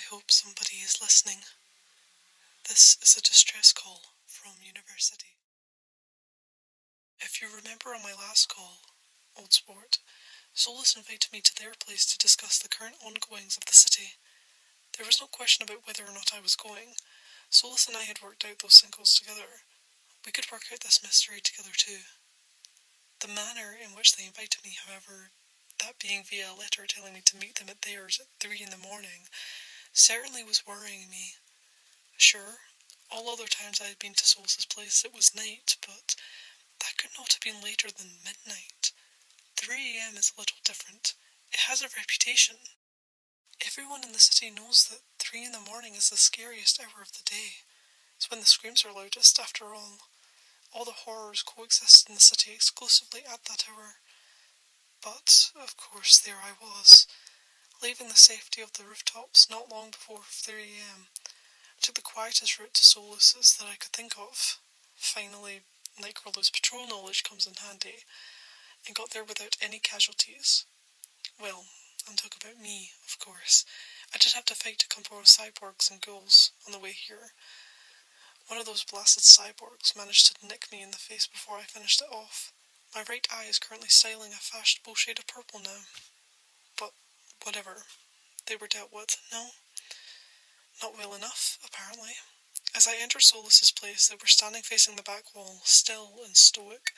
hope somebody is listening. This is a distress call from university. If you remember on my last call, old sport, Solus invited me to their place to discuss the current ongoings of the city. There was no question about whether or not I was going. Solus and I had worked out those sinkholes together. We could work out this mystery together too. The manner in which they invited me, however, that being via a letter telling me to meet them at theirs at 3 in the morning, certainly was worrying me. Sure, all other times I had been to Solus's place it was night, but that could not have been later than midnight. 3 a.m. is a little different. It has a reputation. Everyone in the city knows that 3 in the morning is the scariest hour of the day. It's when the screams are loudest, after all. All the horrors coexist in the city exclusively at that hour. But, of course, there I was, leaving the safety of the rooftops not long before 3 a.m. I took the quietest route to Solus's that I could think of. Finally, Nightcrawler's patrol knowledge comes in handy, and got there without any casualties. Well, I'm talking about me, of course. I did have to fight a couple of cyborgs and ghouls on the way here. One of those blasted cyborgs managed to nick me in the face before I finished it off. My right eye is currently styling a fashionable shade of purple now. But whatever. They were dealt with, no? Not well enough, apparently. As I entered Solus's place, they were standing facing the back wall, still and stoic.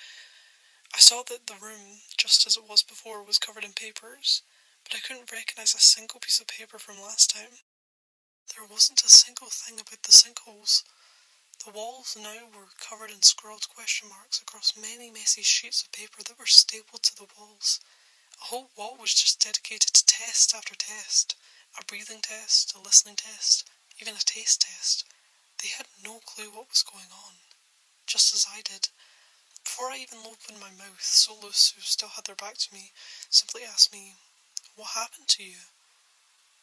I saw that the room, just as it was before, was covered in papers, but I couldn't recognise a single piece of paper from last time. There wasn't a single thing about the sinkholes. The walls now were covered in scrawled question marks across many messy sheets of paper that were stapled to the walls. A whole wall was just dedicated to test after test. A breathing test, a listening test, even a taste test. They had no clue what was going on, just as I did. Before I even opened my mouth, Solus, who still had their back to me, simply asked me, "What happened to you?"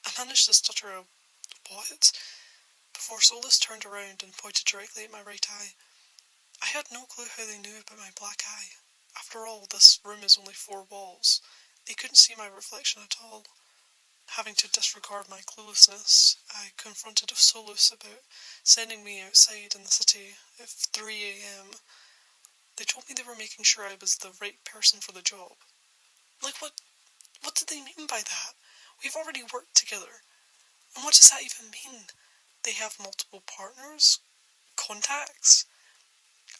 I managed to stutter a "what?" before Solus turned around and pointed directly at my right eye. I had no clue how they knew about my black eye. After all, this room is only 4 walls. They couldn't see my reflection at all. Having to disregard my cluelessness, I confronted Solus about sending me outside in the city at 3 a.m. They told me they were making sure I was the right person for the job. Like, what did they mean by that? We've already worked together. And what does that even mean? They have multiple partners? Contacts?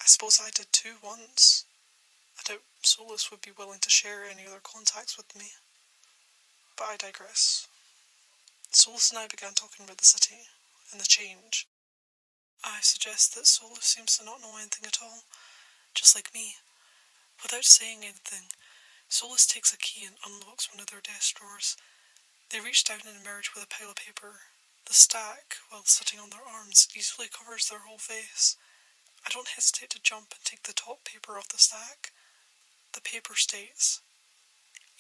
I suppose I did too once. I doubt Solus would be willing to share any other contacts with me. But I digress. Solus and I began talking about the city and the change. I suggest that Solus seems to not know anything at all, just like me. Without saying anything, Solus takes a key and unlocks one of their desk drawers. They reach down and emerge with a pile of paper. The stack, while sitting on their arms, easily covers their whole face. I don't hesitate to jump and take the top paper off the stack. The paper states,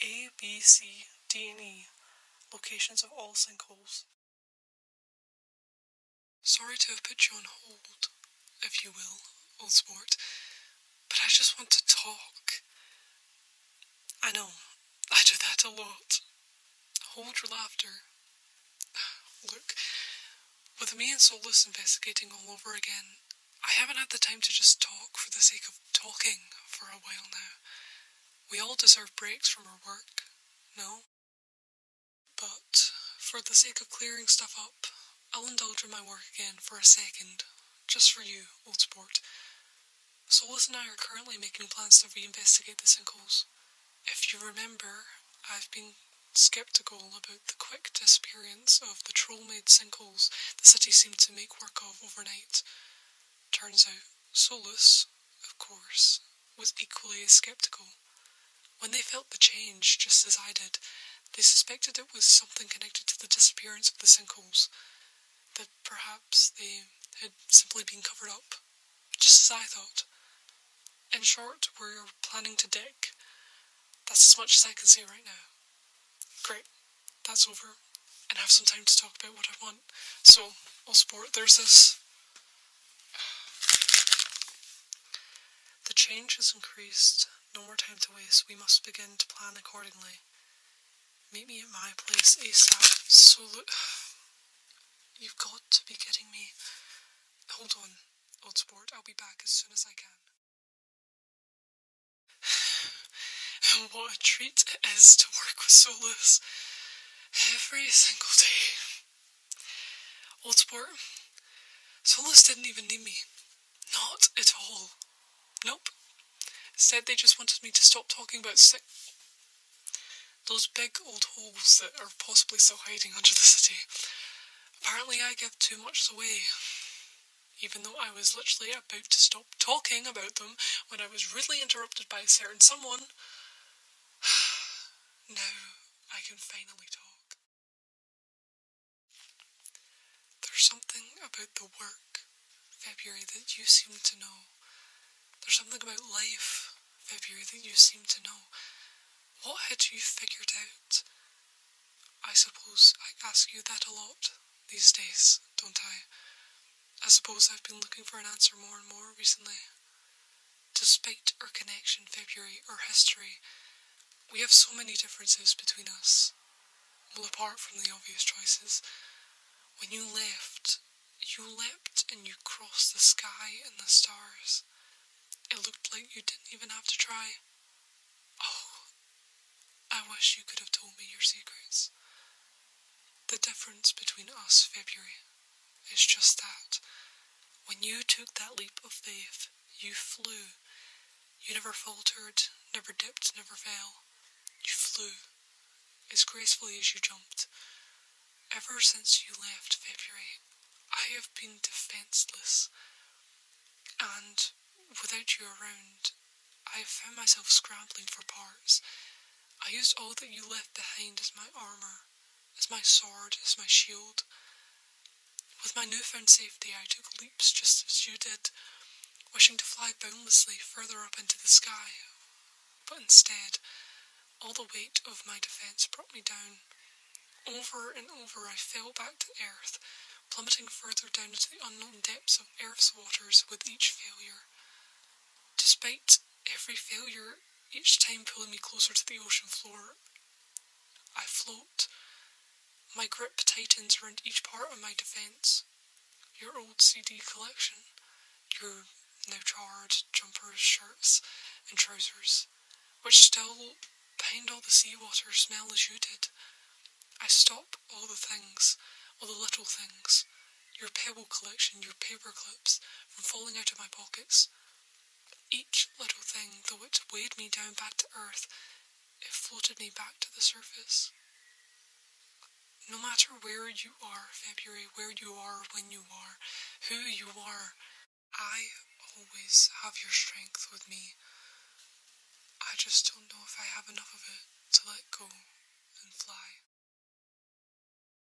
A, B, C, D, and E, locations of all sinkholes. Sorry to have put you on hold, if you will, old sport, but I just want to talk. I know, I do that a lot. Hold your laughter. Look, with me and Solus investigating all over again, I haven't had the time to just talk for the sake of talking for a while now. We all deserve breaks from our work, no? But, for the sake of clearing stuff up, I'll indulge in my work again for a second, just for you, old sport. Solus and I are currently making plans to reinvestigate the sinkholes. If you remember, I've been sceptical about the quick disappearance of the troll-made sinkholes the city seemed to make work of overnight. Turns out, Solus, of course, was equally as sceptical. When they felt the change, just as I did, they suspected it was something connected to the disappearance of the sinkholes, that perhaps they had simply been covered up, just as I thought. In short, we're planning to dig. That's as much as I can say right now. Great, that's over, and I have some time to talk about what I want. So, old sport, there's this. The change has increased. No more time to waste. We must begin to plan accordingly. Meet me at my place ASAP. You've got to be kidding me. Hold on, old sport, I'll be back as soon as I can. And what a treat it is to work with Solus. Every single day. Old sport, Solus didn't even need me. Not at all. Nope. Instead, they just wanted me to stop talking about those big old holes that are possibly still hiding under the city. Apparently I give too much away. Even though I was literally about to stop talking about them when I was rudely interrupted by a certain someone. Now I can finally talk. There's something about the work, February, that you seem to know. There's something about life, February, that you seem to know. What had you figured out? I suppose I ask you that a lot these days, don't I? I suppose I've been looking for an answer more and more recently. Despite our connection, February, our history, we have so many differences between us. Well, apart from the obvious choices. When you leapt and you crossed the sky and the stars. It looked like you didn't even have to try. Oh, I wish you could have told me your secrets. The difference between us, February, is just that. When you took that leap of faith, you flew. You never faltered, never dipped, never fell. You flew, as gracefully as you jumped. Ever since you left, February, I have been defenceless. And without you around, I have found myself scrambling for parts. I used all that you left behind as my armour, as my sword, as my shield. With my newfound safety, I took leaps just as you did, wishing to fly boundlessly further up into the sky. But instead, all the weight of my defence brought me down. Over and over I fell back to earth, plummeting further down into the unknown depths of earth's waters with each failure. Despite every failure, each time pulling me closer to the ocean floor, I float. My grip tightens around each part of my defence. Your old CD collection, your now charred jumpers, shirts and trousers, which still, behind all the seawater, smell as you did. I stop all the things, all the little things, your pebble collection, your paper clips, from falling out of my pockets. Each little thing, though it weighed me down back to earth, it floated me back to the surface. No matter where you are, February, where you are, when you are, who you are, I always have your strength with me. I just don't know if I have enough of